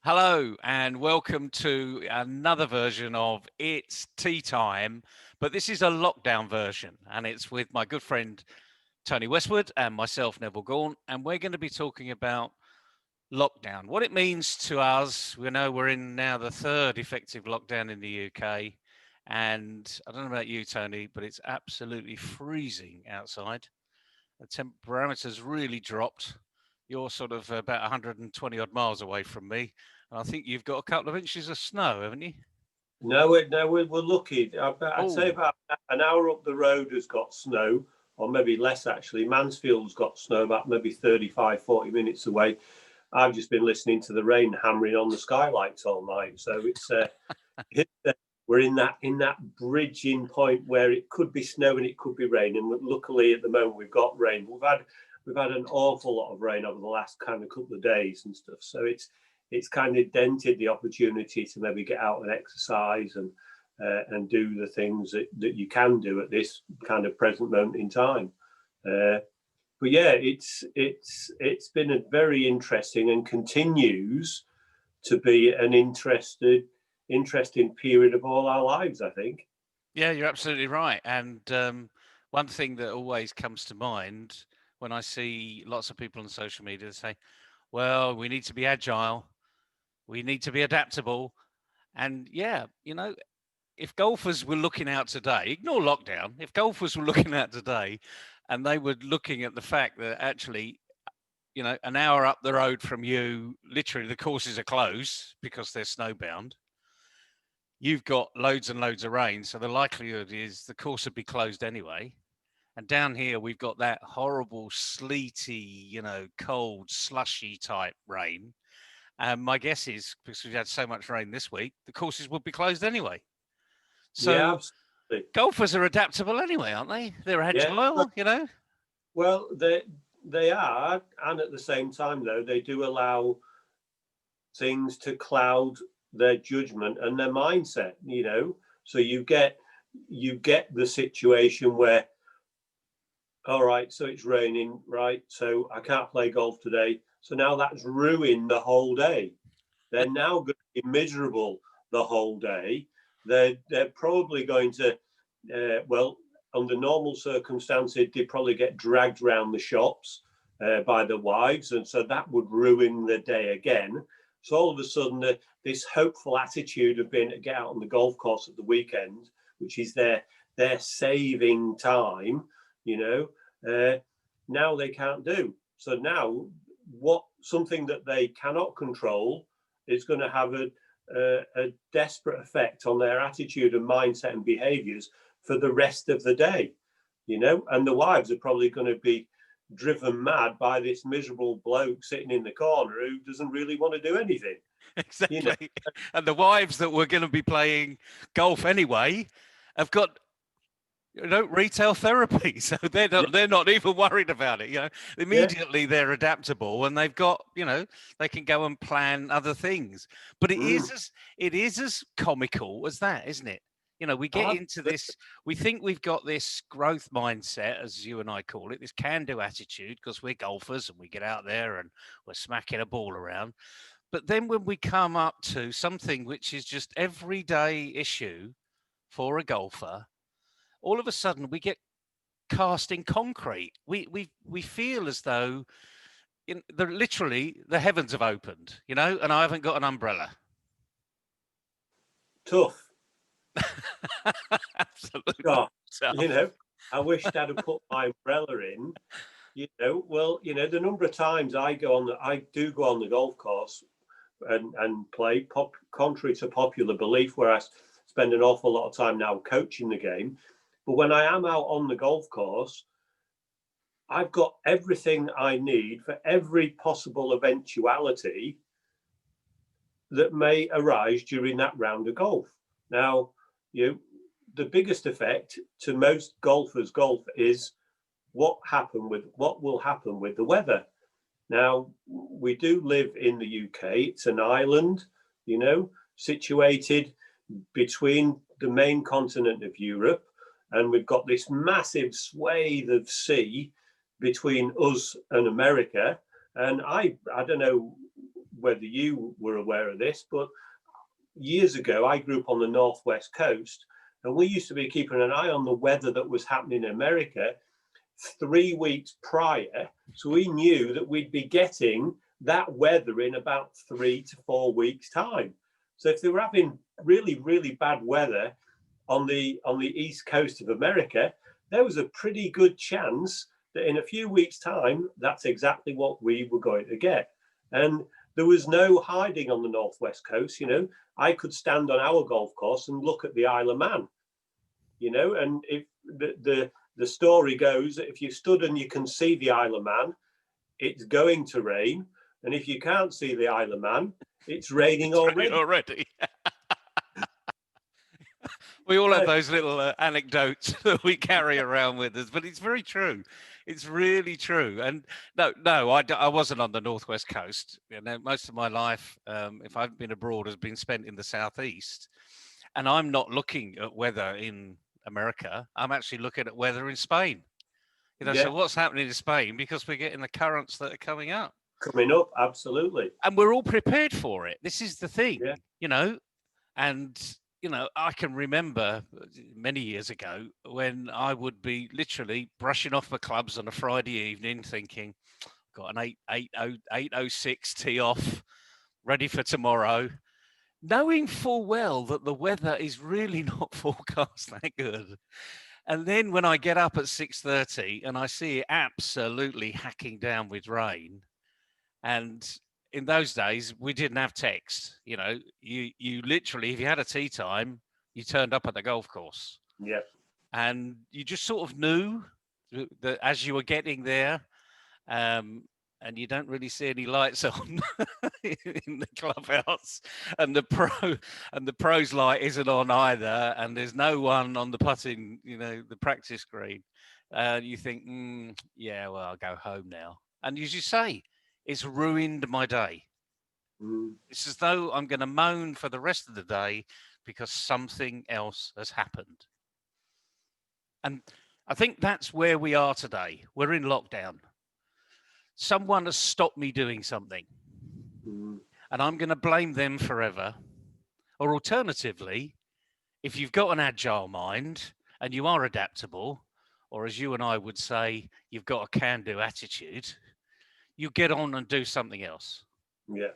Hello and welcome to another version of It's Tea Time, but this is a lockdown version and it's with my good friend Tony Westwood and myself, Neville Gaunt, and we're going to be talking about lockdown, what it means to us. We know we're in now the third effective lockdown in the UK, and I don't know about you, Tony, but it's absolutely freezing outside. The temperature's really dropped. You're sort of about 120 odd miles away from me, and I think you've got a couple of inches of snow, haven't you? No, we're lucky. I'd say Oh, about an hour up the road has got snow, or maybe less actually. Mansfield's got snow about maybe 35, 40 minutes away. I've just been listening to the rain hammering on the skylights all night. So we're in that bridging point where it could be snow and it could be rain. And luckily at the moment we've got rain. We've had an awful lot of rain over the last kind of couple of days and stuff. So it's kind of dented the opportunity to maybe get out and exercise and do the things that you can do at this kind of present moment in time. But yeah, it's been a very interesting and continues to be an interesting period of all our lives, I think. yeah, you're absolutely right. And one thing that always comes to mind when I see lots of people on social media say, well, we need to be agile, we need to be adaptable. And yeah, if golfers were looking out today, ignore lockdown, if golfers were looking out today and they were looking at the fact that actually, an hour up the road from you, literally the courses are closed because they're snowbound. You've got loads and loads of rain. So the likelihood is the course would be closed anyway. And down here, we've got that horrible, sleety, cold, slushy type rain. And my guess is because we've had so much rain this week, the courses would be closed anyway. Yeah, So absolutely. golfers are adaptable anyway, aren't they? They're Yeah. agile. Well, they are, and at the same time, though, they do allow things to cloud their judgment and their mindset. So you get the situation where, all right, so it's raining, right? So I can't play golf today. So now that's ruined the whole day. They're now going to be miserable the whole day. They're probably going to, well, under normal circumstances, they probably get dragged around the shops by the wives, and so that would ruin the day again. So all of a sudden, this hopeful attitude of being to get out on the golf course at the weekend, which is their saving time, you now they can't do. So now, what something that they cannot control is going to have a desperate effect on their attitude and mindset and behaviors for the rest of the day, and the wives are probably going to be driven mad by this miserable bloke sitting in the corner who doesn't really want to do anything. you know Exactly. And the wives that were going to be playing golf anyway have got retail therapy, so they're not even worried about it. yeah, Immediately they're adaptable and they've got they can go and plan other things. But it mm, is as comical as that, isn't it? We get into absolutely. this. We think we've got this growth mindset, as you and I call it, this can-do attitude, because we're golfers and we get out there and we're smacking a ball around. But then when we come up to something which is just everyday issue for a golfer, all of a sudden we get cast in concrete. We feel as though literally the heavens have opened, and I haven't got an umbrella. Tough. Absolutely God, you tough. know, I wished I'd have put my umbrella in. Well, the number of times I do go on the golf course and play, contrary to popular belief, where I spend an awful lot of time now coaching the game. But when I am out on the golf course, I've got everything I need for every possible eventuality that may arise during that round of golf. Now, the biggest effect to most golfers' golf is what will happen with the weather. Now, we do live in the UK. It's an island, situated between the main continent of Europe, and we've got this massive swathe of sea between us and America. And I don't know whether you were aware of this, but years ago, I grew up on the northwest coast, and we used to be keeping an eye on the weather that was happening in America 3 weeks prior. So we knew that we'd be getting that weather in about 3 to 4 weeks' time. So if they were having really, really bad weather on the east coast of America, there was a pretty good chance that in a few weeks' time, that's exactly what we were going to get. And there was no hiding on the northwest coast. You know, I could stand on our golf course and look at the Isle of Man. You know, and if the story goes that if you stood and you can see the Isle of Man, it's going to rain, and if you can't see the Isle of Man, it's raining already. We all have those little anecdotes that we carry around with us, but it's very true. It's really true. And no, I wasn't on the northwest coast. You know, most of my life, if I've been abroad, has been spent in the southeast. And I'm not looking at weather in America. I'm actually looking at weather in Spain. You know, Yeah. So what's happening in Spain? Because we're getting the currents that are coming up. Coming up, absolutely. And we're all prepared for it. This is the thing, Yeah. you know, and I can remember many years ago when I would be literally brushing off my clubs on a Friday evening thinking, got an 8:06 tee off, ready for tomorrow, knowing full well that the weather is really not forecast that good. And then when I get up at 6:30 and I see it absolutely hacking down with rain, and in those days, we didn't have text. You literally, if you had a tee time, you turned up at the golf course. Yeah. And you just sort of knew that as you were getting there, and you don't really see any lights on in the clubhouse, and the pros light isn't on either, and there's no one on the putting, the practice green. You think, yeah, well, I'll go home now. And as you say, it's ruined my day. It's as though I'm going to moan for the rest of the day because something else has happened. And I think that's where we are today. We're in lockdown. Someone has stopped me doing something, and I'm going to blame them forever. Or alternatively, if you've got an agile mind and you are adaptable, or as you and I would say, you've got a can-do attitude, you get on and do something else. Yeah.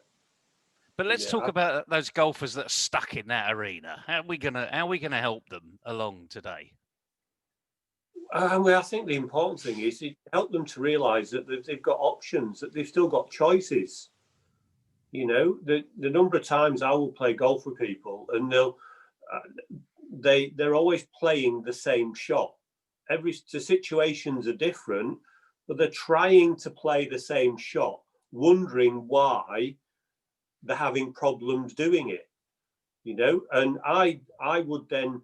But let's talk about those golfers that are stuck in that arena. How are we gonna help them along today? Well, I think the important thing is to help them to realise that they've got options, that they've still got choices. The number of times I will play golf with people, and they're always playing the same shot. The situations are different, but they're trying to play the same shot, wondering why they're having problems doing it. And I would then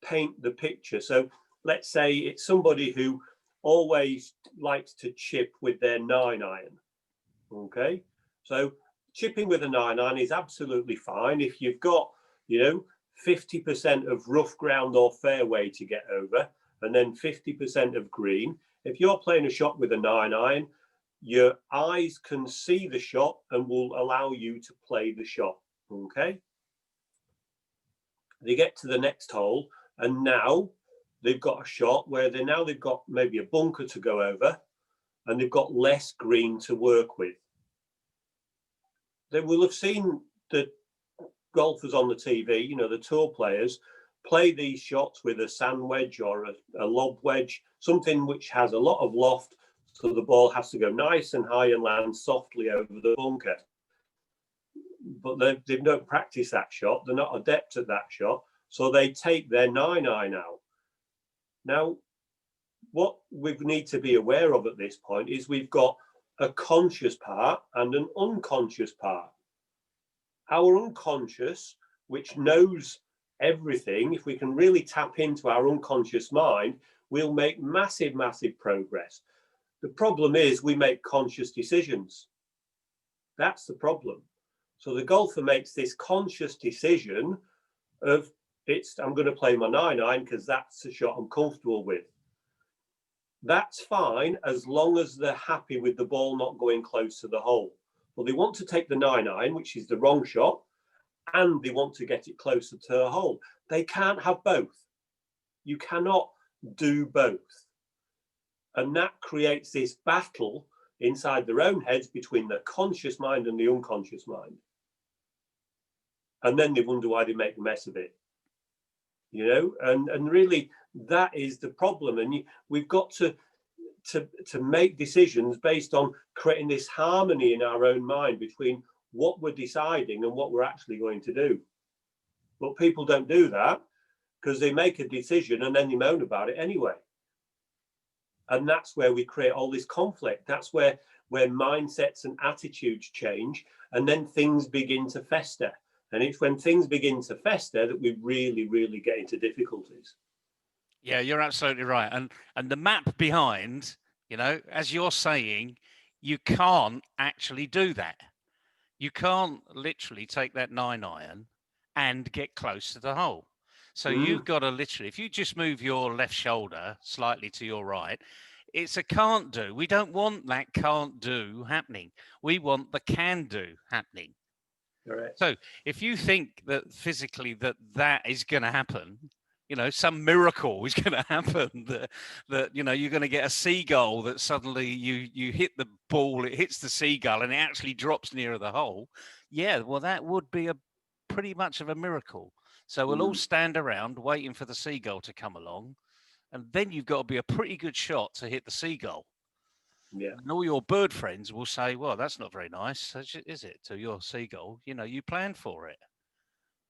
paint the picture. So let's say it's somebody who always likes to chip with their 9-iron. Okay, so chipping with a 9-iron is absolutely fine if you've got 50% of rough ground or fairway to get over, and then 50% of green. If you're playing a shot with a 9-iron, your eyes can see the shot and will allow you to play the shot. Okay. They get to the next hole, and now they've got a shot where they've got maybe a bunker to go over, and they've got less green to work with. They will have seen the golfers on the TV, the tour players, play these shots with a sand wedge or a lob wedge, something which has a lot of loft, so the ball has to go nice and high and land softly over the bunker. But they don't practice that shot. They're not adept at that shot. So they take their 9-iron out. Now, what we need to be aware of at this point is we've got a conscious part and an unconscious part. Our unconscious, which knows everything, if we can really tap into our unconscious mind, we'll make massive, massive progress. The problem is we make conscious decisions. That's the problem. So the golfer makes this conscious decision of, I'm going to play my 9-iron because that's the shot I'm comfortable with. That's fine as long as they're happy with the ball not going close to the hole. but they want to take the 9-iron, which is the wrong shot, and they want to get it closer to the hole. They can't have both. You cannot do both. And that creates this battle inside their own heads between the conscious mind and the unconscious mind. And then they wonder why they make a mess of it. You know, and really that is the problem. And we've got to make decisions based on creating this harmony in our own mind between what we're deciding and what we're actually going to do. But people don't do that because they make a decision and then they moan about it anyway. And that's where we create all this conflict. That's where mindsets and attitudes change, and then things begin to fester. And it's when things begin to fester that we really, really get into difficulties. Yeah, you're absolutely right. And the map behind, you know, as you're saying, you can't actually do that. You can't literally take that 9-iron and get close to the hole. So you've got to literally, if you just move your left shoulder slightly to your right, it's a can't do. We don't want that can't do happening. We want the can do happening. Correct. So if you think that physically that is going to happen, you know, some miracle is going to happen, that you know, you're going to get a seagull that suddenly you hit the ball, it hits the seagull and it actually drops nearer the hole. Yeah, well, that would be a pretty much of a miracle. So we'll all stand around waiting for the seagull to come along, and then you've got to be a pretty good shot to hit the seagull. Yeah. And all your bird friends will say, well, that's not very nice, is it, to your seagull? You know, you planned for it.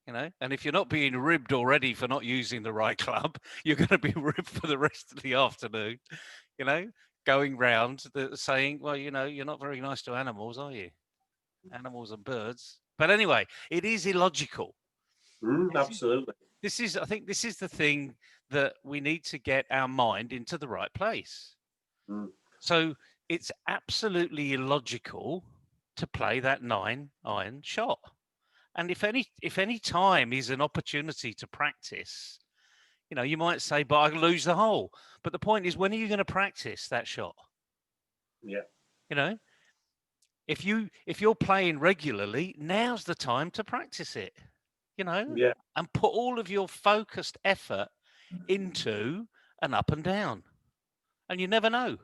You know, and if you're not being ribbed already for not using the right club, you're going to be ribbed for the rest of the afternoon, you know, going round saying, well, you know, you're not very nice to animals, are you? Animals and birds. But anyway, it is illogical. Absolutely. I think this is the thing that we need to get our mind into the right place. So it's absolutely illogical to play that 9-iron shot. And if any time is an opportunity to practice, you know, you might say, but I lose the hole. But the point is, when are you going to practice that shot? Yeah. You know, if you're playing regularly, now's the time to practice it, you know, Yeah. and put all of your focused effort into an up and down. And you never know.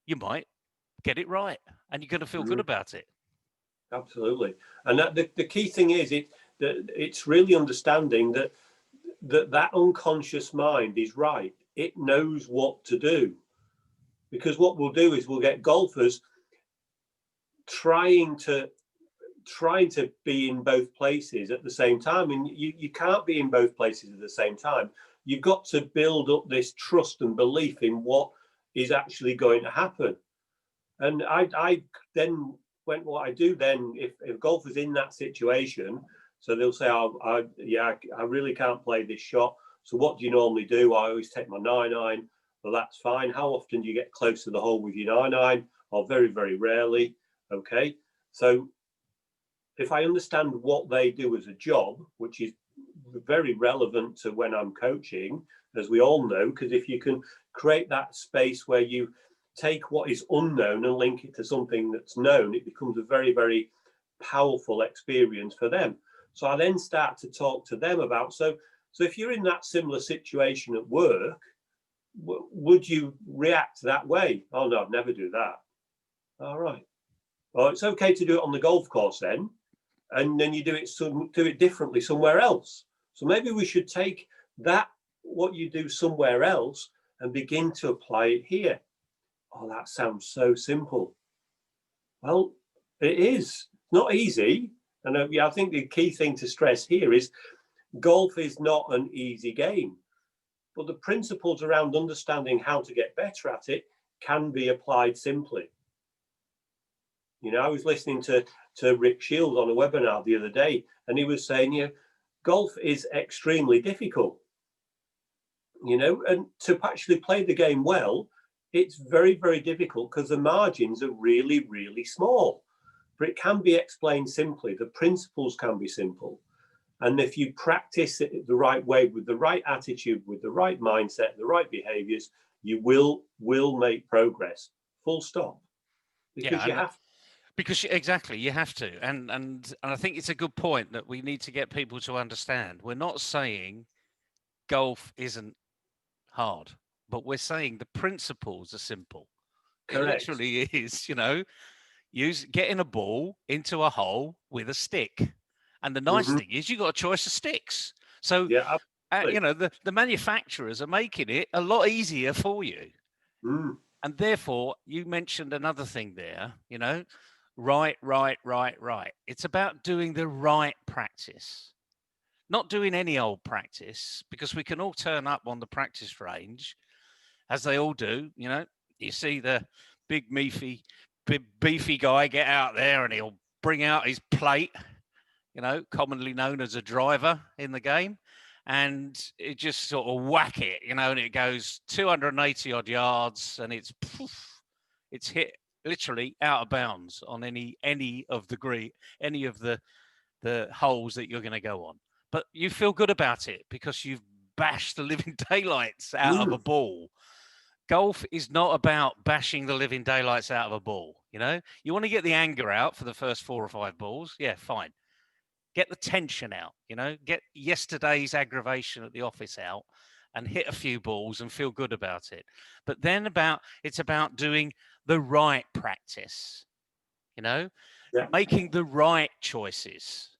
You might get it right and you're going to feel good about it. Absolutely. And that the key thing is it's really understanding that unconscious mind is right. It knows what to do. Because what we'll do is we'll get golfers trying to be in both places at the same time. And you can't be in both places at the same time. You've got to build up this trust and belief in what is actually going to happen. And I then, when what I do then, if golfers in that situation, so they'll say, I really can't play this shot. So what do you normally do? I always take my 9-iron. Well, that's fine. How often do you get close to the hole with your 9-iron? Or very, very rarely. Okay. So if I understand what they do as a job, which is very relevant to when I'm coaching, as we all know, because if you can create that space where you take what is unknown and link it to something that's known, it becomes a very, very powerful experience for them. So I then start to talk to them about, so if you're in that similar situation at work, would you react that way? Oh no, I'd never do that. All right. Well, it's okay to do it on the golf course then, and then you do it differently somewhere else. So maybe we should take that, what you do somewhere else, and begin to apply it here. Oh, that sounds so simple. Well, it is not easy. And I think the key thing to stress here is golf is not an easy game, but the principles around understanding how to get better at it can be applied simply. You know, I was listening to Rick Shields on a webinar the other day, and he was saying, golf is extremely difficult. You know, and to actually play the game well, it's very, very difficult because the margins are really, really small. But it can be explained simply. The principles can be simple. And if you practice it the right way, with the right attitude, with the right mindset, the right behaviors, you will make progress. Full stop. Because you have. Because exactly, you have to, and I think it's a good point that we need to get people to understand. We're not saying golf isn't hard, but we're saying the principles are simple. It Correct. literally is, use getting a ball into a hole with a stick. And the nice Hmm. thing is you got a choice of sticks. So, Yeah, absolutely. the manufacturers are making it a lot easier for you. Mm. And therefore, you mentioned another thing there, right, right, right, right. It's about doing the right practice, not doing any old practice, because we can all turn up on the practice range, as they all do. You see the big, big, beefy guy get out there and he'll bring out his plate, commonly known as a driver in the game. And it just sort of whack it, and it goes 280 odd yards and it's poof, it's hit literally out of bounds on any of the holes that you're going to go on. But you feel good about it because you've bashed the living daylights out of a Mm. ball. Golf is not about bashing the living daylights out of a ball. You want to get the anger out for the first 4 or 5 balls. Yeah, fine. Get the tension out. Get yesterday's aggravation at the office out and hit a few balls and feel good about it. But then it's about doing the right practice. Yeah. Making the right choices.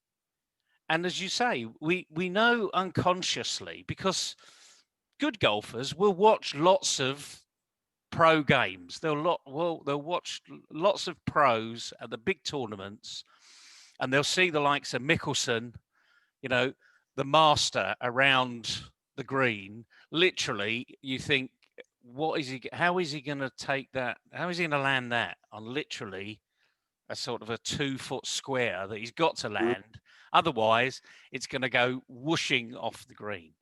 And as you say, we know unconsciously, because good golfers will watch lots of pro games. They'll watch lots of pros at the big tournaments, and they'll see the likes of Mickelson, the master around the green. Literally, you think, what is he? How is he going to take that? How is he going to land that on literally a sort of a 2-foot square that he's got to Mm. land? Otherwise, it's going to go whooshing off the green.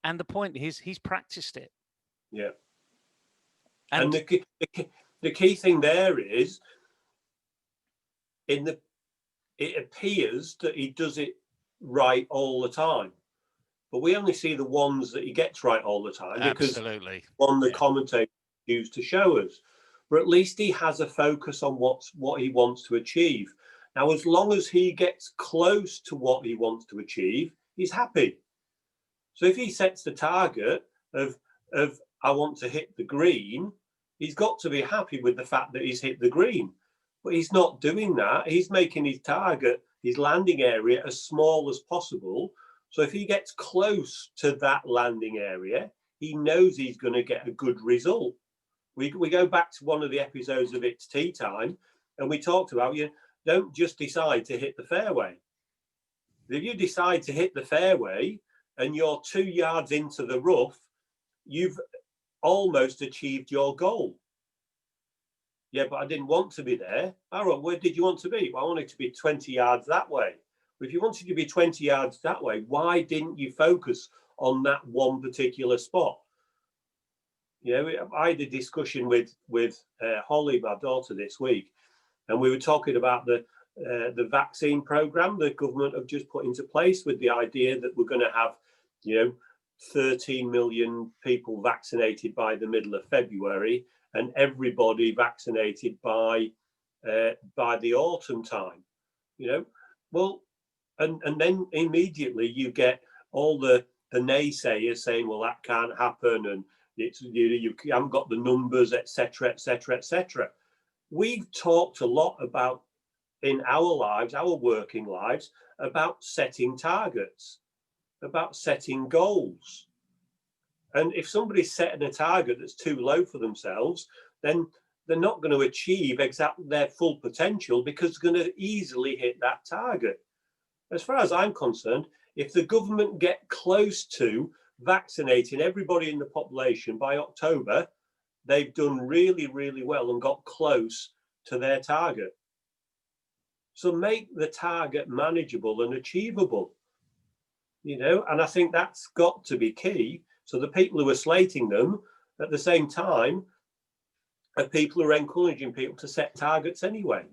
And the point is, he's practiced it. Yeah. And And the key thing there is, it appears that he does it right all the time, but we only see the ones that he gets right all the time because absolutely, one the yeah. commentators use to show us. But at least he has a focus on what he wants to achieve. Now, as long as he gets close to what he wants to achieve, he's happy. So if he sets the target of I want to hit the green, he's got to be happy with the fact that he's hit the green. But he's not doing that. He's making his target, his landing area, as small as possible. So if he gets close to that landing area, he knows he's going to get a good result. We go back to one of the episodes of It's Tea Time, and we talked about, you don't just decide to hit the fairway. If you decide to hit the fairway and you're 2 yards into the rough, you've almost achieved your goal. Yeah, but I didn't want to be there. All right, where did you want to be? Well, I wanted to be 20 yards that way. But if you wanted to be 20 yards that way, why didn't you focus on that one particular spot? I had a discussion with Holly, my daughter, this week, and we were talking about the vaccine program the government have just put into place, with the idea that we're going to have, 13 million people vaccinated by the middle of February, and everybody vaccinated by the autumn time. Well, and then immediately you get all the naysayers saying, well, that can't happen, and it's you haven't got the numbers, etc., etc., etc. We've talked a lot about, in our lives, our working lives, about setting targets, about setting goals. And if somebody's setting a target that's too low for themselves, then they're not going to achieve exactly their full potential, because they're going to easily hit that target. As far as I'm concerned, if the government get close to vaccinating everybody in the population by October, they've done really, really well and got close to their target. So make the target manageable and achievable, and I think that's got to be key. So the people who are slating them at the same time are people who are encouraging people to set targets anyway.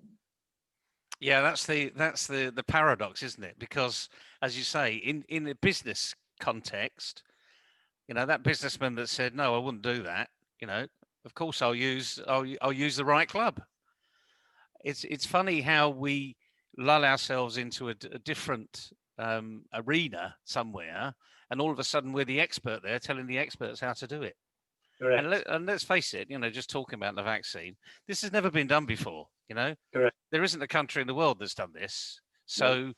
Yeah, that's the paradox, isn't it? Because, as you say, in a business context, that businessman that said, no, I wouldn't do that, of course I'll use the right club. it's funny how we lull ourselves into a different arena somewhere, and all of a sudden we're the expert there, telling the experts how to do it. Correct. And let's face it, just talking about the vaccine, this has never been done before. Correct. There isn't a country in the world that's done this. No.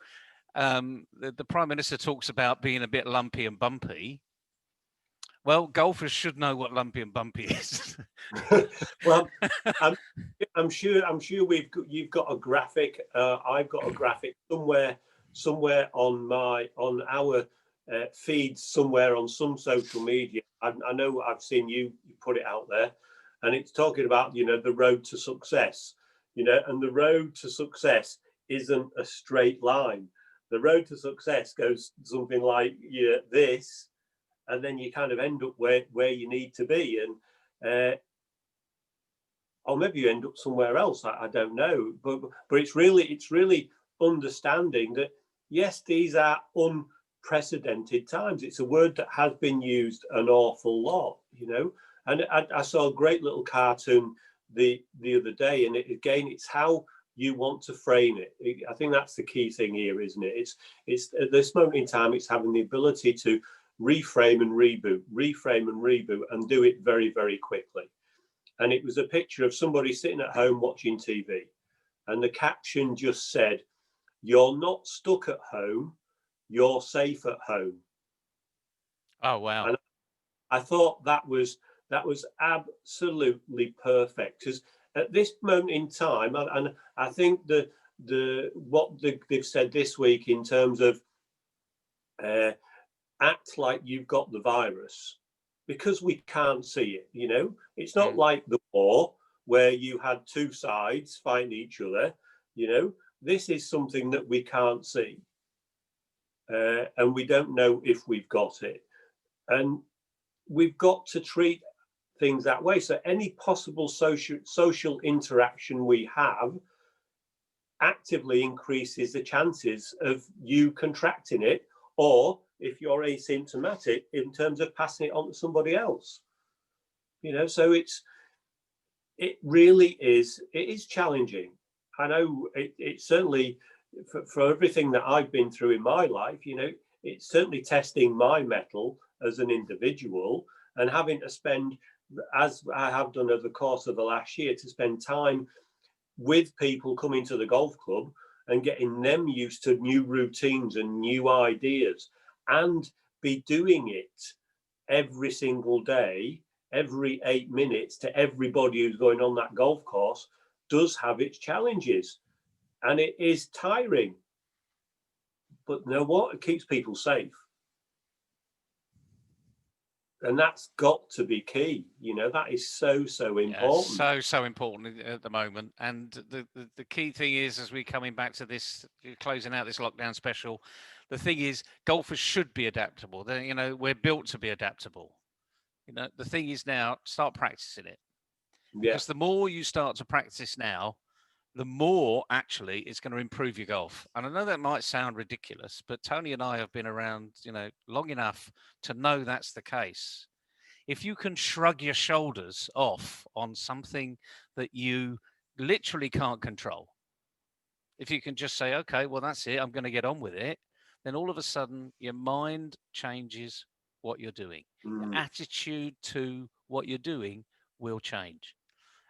So the Prime Minister talks about being a bit lumpy and bumpy. Well, golfers should know what lumpy and bumpy is. Well, I'm sure you've got a graphic. I've got a graphic somewhere on our feeds somewhere on some social media. I know I've seen you put it out there, and it's talking about the road to success. And the road to success isn't a straight line. The road to success goes something like this, and then you kind of end up where you need to be, and or maybe you end up somewhere else. I don't know, but it's really understanding that yes, these are unprecedented times. It's a word that has been used an awful lot, And I saw a great little cartoon the other day, and it's how you want to frame it. I think that's the key thing here, isn't it? It's at this moment in time, it's having the ability to reframe and reboot, and do it very, very quickly. And it was a picture of somebody sitting at home watching TV, and the caption just said, "You're not stuck at home, you're safe at home." Oh wow! And I thought that was absolutely perfect, because at this moment in time, and I think what they've said this week in terms of act like you've got the virus, because we can't see it. It's not like the war where you had two sides fighting each other. This is something that we can't see, and we don't know if we've got it, and we've got to treat things that way. So any possible social interaction we have actively increases the chances of you contracting it, or if you're asymptomatic, in terms of passing it on to somebody else. So it really is challenging. I know it's certainly for everything that I've been through in my life, it's certainly testing my mettle as an individual, and having to spend, as I have done over the course of the last year, to spend time with people coming to the golf club and getting them used to new routines and new ideas, and be doing it every single day, every 8 minutes, to everybody who's going on that golf course, does have its challenges, and it is tiring. But you know what? It keeps people safe. And that's got to be key. That is so important. Yeah, so important at the moment. And the key thing is, as we're coming back to this, closing out this lockdown special, the thing is, golfers should be adaptable. We're built to be adaptable. The thing is now, start practicing it. Because the more you start to practice now, the more actually it's going to improve your golf. And I know that might sound ridiculous, but Tony and I have been around, long enough to know that's the case. If you can shrug your shoulders off on something that you literally can't control, if you can just say, okay, well, that's it, I'm going to get on with it, then all of a sudden your mind changes what you're doing. Your attitude to what you're doing will change.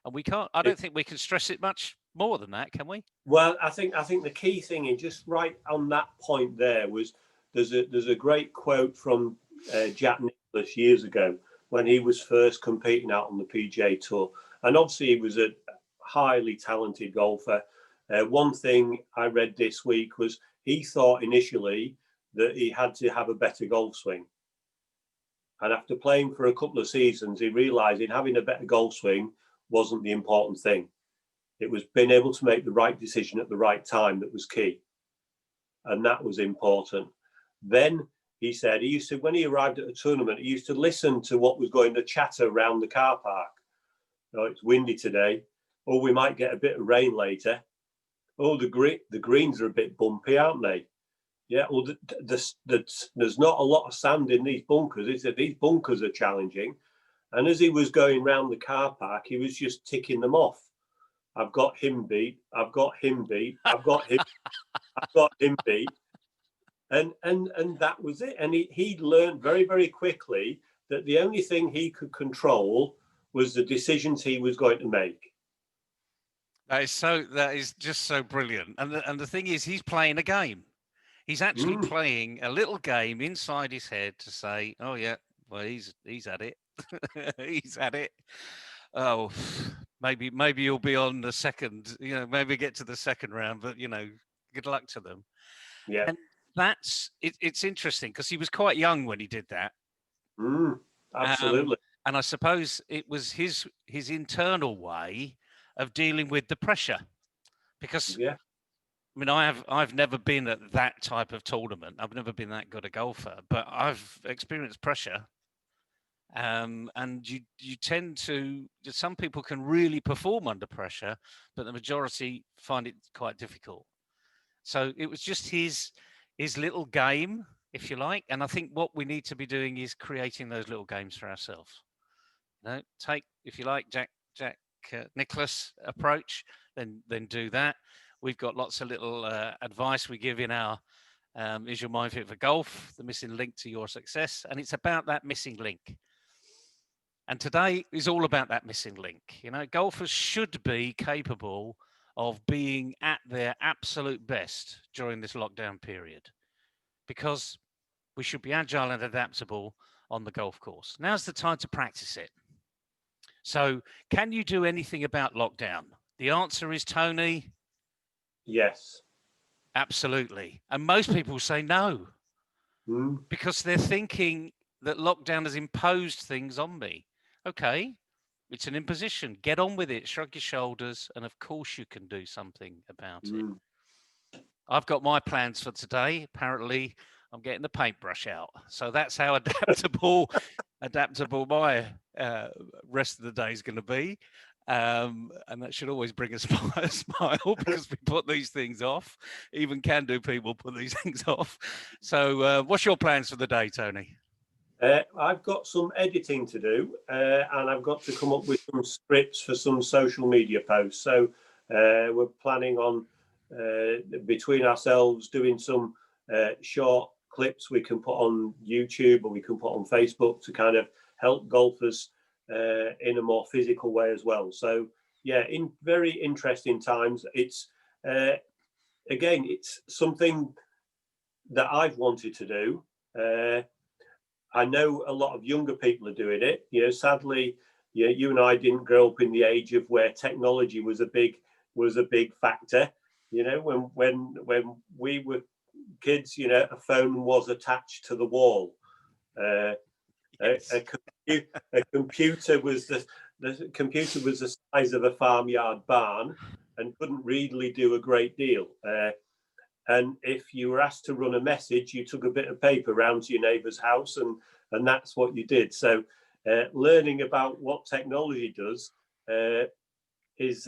And I don't think we can stress it much more than that, can we? Well, I think the key thing, and just right on that point there, was there's a great quote from Jack Nicklaus years ago when he was first competing out on the PGA Tour, and obviously he was a highly talented golfer. One thing I read this week was he thought initially that he had to have a better golf swing, and after playing for a couple of seasons, he realised that having a better golf swing wasn't the important thing. It was being able to make the right decision at the right time that was key. And that was important. Then he said he used to, when he arrived at a tournament, he used to listen to what was going to chatter around the car park. Oh, it's windy today. Oh, we might get a bit of rain later. Oh, the greens are a bit bumpy, aren't they? Yeah, well, there's not a lot of sand in these bunkers. He said these bunkers are challenging. And as he was going around the car park, he was just ticking them off. I've got him beat. I've got him beat. I've got him. I've got him beat. And that was it. And he learned very, very quickly that the only thing he could control was the decisions he was going to make. That is just so brilliant. And the thing is, he's playing a game. He's actually playing a little game inside his head to say, "Oh yeah, well he's at it, he's at it. Oh, maybe you'll be on the second. You know, maybe get to the second round, but you know, good luck to them." Yeah, and that's it. It's interesting because he was quite young when he did that. Absolutely. And I suppose it was his internal way of dealing with the pressure, because Yeah. I mean, I've never been at that type of tournament. I've never been that good a golfer, but I've experienced pressure. And you tend to, some people can really perform under pressure, but the majority find it quite difficult. So it was just his little game, if you like. And I think what we need to be doing is creating those little games for ourselves. You know, take, if you like, Jack Nicklaus approach, then do that. We've got lots of little advice we give in our Is Your Mind Fit for Golf, the missing link to your success. And it's about that missing link. And today is all about that missing link. You know, golfers should be capable of being at their absolute best during this lockdown period, because we should be agile and adaptable on the golf course. Now's the time to practice it. So, can you do anything about lockdown? The answer is, Tony, yes. Absolutely. And most people say no, because they're thinking that lockdown has imposed things on me. Okay, it's an imposition. Get on with it, shrug your shoulders, and of course you can do something about it. I've got my plans for today. Apparently, I'm getting the paintbrush out. So that's how adaptable my rest of the day is going to be. And that should always bring a smile because we put these things off. Even can-do people put these things off. So what's your plans for the day, Tony? I've got some editing to do, and I've got to come up with some scripts for some social media posts. So we're planning on, between ourselves, doing some short clips we can put on YouTube or we can put on Facebook to kind of help golfers in a more physical way as well. So yeah, in very interesting times. It's again, it's something that I've wanted to do. I know a lot of younger people are doing it. You know, sadly, you and I didn't grow up in the age of where technology was a big factor. You know, when we were kids, you know, a phone was attached to the wall. Yes. A computer was the computer was the size of a farmyard barn and couldn't really do a great deal. And if you were asked to run a message, you took a bit of paper round to your neighbour's house, and that's what you did. So learning about what technology does is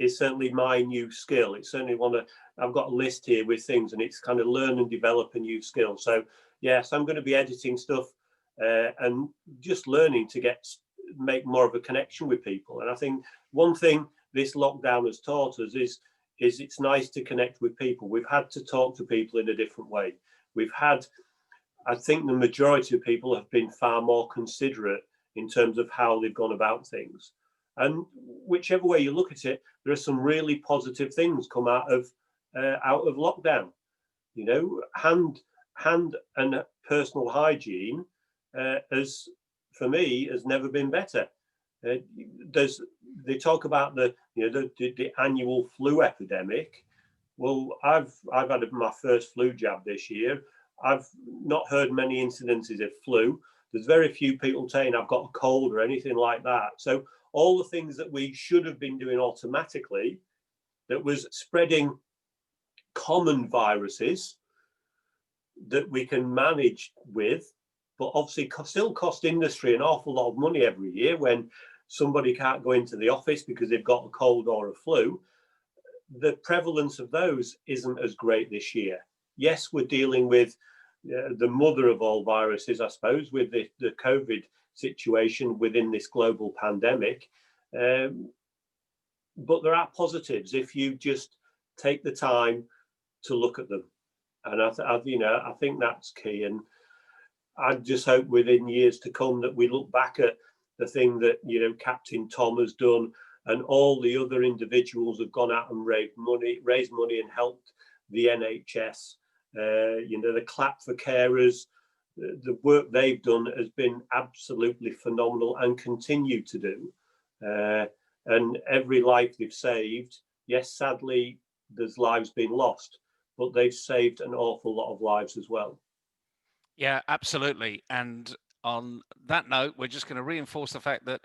certainly my new skill. It's certainly I've got a list here with things, and it's kind of learn and develop a new skill. So yes, I'm going to be editing stuff and just learning to make more of a connection with people. And I think one thing this lockdown has taught us is it's nice to connect with people. We've had to talk to people in a different way. I think the majority of people have been far more considerate in terms of how they've gone about things. And whichever way you look at it, there are some really positive things come out of lockdown. You know, hand and personal hygiene for me has never been better. They talk about the annual flu epidemic. Well, I've had my first flu jab this year. I've not heard many incidences of flu. There's very few people saying I've got a cold or anything like that. So all the things that we should have been doing automatically, that was spreading common viruses that we can manage with, but obviously still cost industry an awful lot of money every year when somebody can't go into the office because they've got a cold or a flu. The prevalence of those isn't as great this year. Yes, we're dealing with the mother of all viruses, I suppose, with the COVID situation within this global pandemic. but there are positives if you just take the time to look at them. And I think that's key. And I just hope within years to come that we look back at the thing that, Captain Tom has done, and all the other individuals have gone out and raised money and helped the NHS. The clap for carers, the work they've done has been absolutely phenomenal and continue to do. And every life they've saved, yes, sadly, there's lives being lost, but they've saved an awful lot of lives as well. Yeah, absolutely. And on that note, we're just going to reinforce the fact that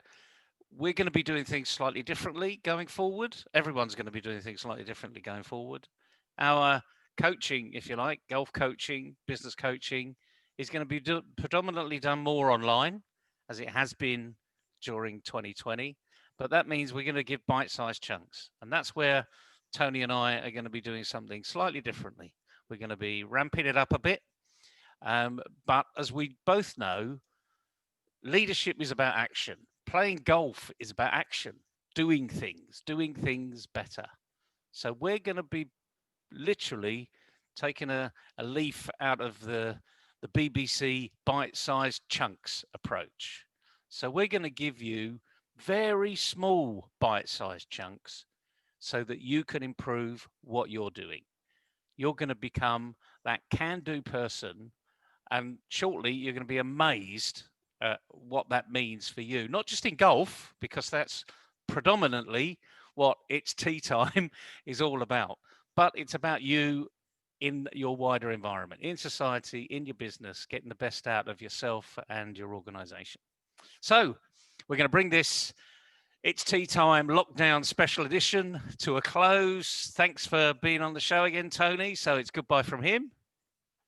we're going to be doing things slightly differently going forward. Everyone's going to be doing things slightly differently going forward. Our coaching, if you like, golf coaching, business coaching, is going to be predominantly done more online, as it has been during 2020. But that means we're going to give bite-sized chunks. And that's where Tony and I are going to be doing something slightly differently. We're going to be ramping it up a bit. But as we both know, leadership is about action. Playing golf is about action, doing things better. So we're going to be literally taking a leaf out of the BBC bite-sized chunks approach. So we're going to give you very small bite-sized chunks so that you can improve what you're doing. You're going to become that can-do person, and shortly you're going to be amazed at what that means for you, not just in golf, because that's predominantly what It's Tea Time is all about, but it's about you in your wider environment, in society, in your business, getting the best out of yourself and your organization. So we're going to bring this It's Tea Time lockdown special edition to a close. Thanks for being on the show again, Tony. So it's goodbye from him.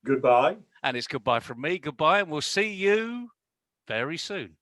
Goodbye. And it's goodbye from me. Goodbye. And we'll see you very soon.